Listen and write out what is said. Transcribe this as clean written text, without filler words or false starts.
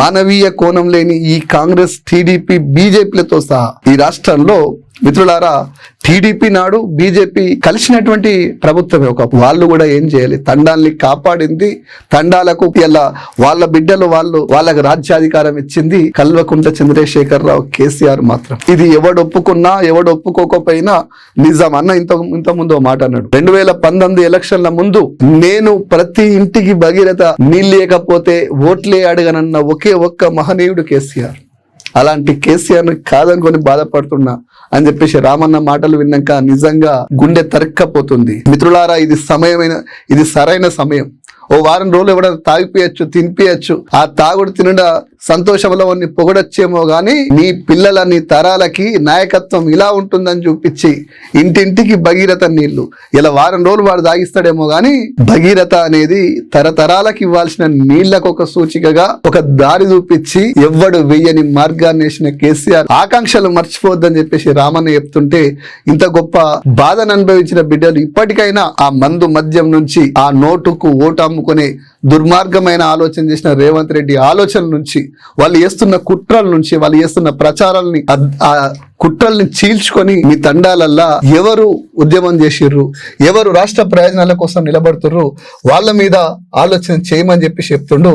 మానవీయ కోణం లేని ఈ కాంగ్రెస్, టీడీపీ, బీజేపీలతో సహా ఈ రాష్ట్రంలో మిత్రులారా టీడీపీ నాడు బీజేపీ కలిసినటువంటి ప్రభుత్వమే. ఒక వాళ్ళు కూడా ఏం చేయాలి, తండాల్ని కాపాడింది. తండాలకు ఇలా వాళ్ళ బిడ్డలు వాళ్ళకి రాజ్యాధికారం ఇచ్చింది కల్వకుంట్ల చంద్రశేఖరరావు, కేసీఆర్ మాత్రం. ఇది ఎవడు ఒప్పుకున్నా ఎవడు ఒప్పుకోకపోయినా నిజం. అన్న ఇంత ముందు మాట అన్నాడు 2019 ఎలక్షన్ల ముందు, నేను ప్రతి ఇంటికి భగీరథ నీళ్ళు లేకపోతే ఓట్లే అడగనన్న ఒకే ఒక్క మహనీయుడు కేసీఆర్. అలాంటి కేసీఆర్ ని కాదనుకొని బాధపడుతున్నా అని చెప్పేసి రామన్న మాటలు విన్నాక నిజంగా గుండె తరక్కపోతుంది. మిత్రులారా, ఇది సరైన సమయం. ఓ వారం రోజులు ఎవడైనా తాగిపోయచ్చు, తినిపించచ్చు. ఆ తాగుడు తినడ సంతోషంలో వాడిని పొగడొచ్చేమో గాని నీ పిల్లల, నీ తరాలకి నాయకత్వం ఇలా ఉంటుందని చూపించి ఇంటింటికి భగీరథ నీళ్లు ఇలా వారం రోజులు వాడు తాగిస్తాడేమో గాని భగీరథ అనేది తరతరాలకు ఇవ్వాల్సిన నీళ్లకు ఒక సూచికగా ఒక దారి చూపించి ఎవ్వడు వెయ్యని మార్గాన్ని వేసిన కేసీఆర్ ఆకాంక్షలు మర్చిపోవద్దని చెప్పేసి రామన్న చెప్తుంటే, ఇంత గొప్ప బాధను అనుభవించిన బిడ్డలు ఇప్పటికైనా ఆ మందు మద్యం నుంచి, ఆ నోటుకు ఓటు అమ్ముకునే దుర్మార్గమైన ఆలోచన చేసిన రేవంత్ రెడ్డి ఆలోచన నుంచి, వాళ్ళు చేస్తున్న కుట్రల నుంచి, వాళ్ళు చేస్తున్న ప్రచారాలని, ఆ కుట్రల్ని చీల్చుకొని మీ తండాలల్లా ఎవరు ఉద్యమం చేసిర్రు, ఎవరు రాష్ట్ర ప్రయోజనాల కోసం నిలబడుతుర్రు వాళ్ళ మీద ఆలోచన చేయమని చెప్పి చెప్తుండు.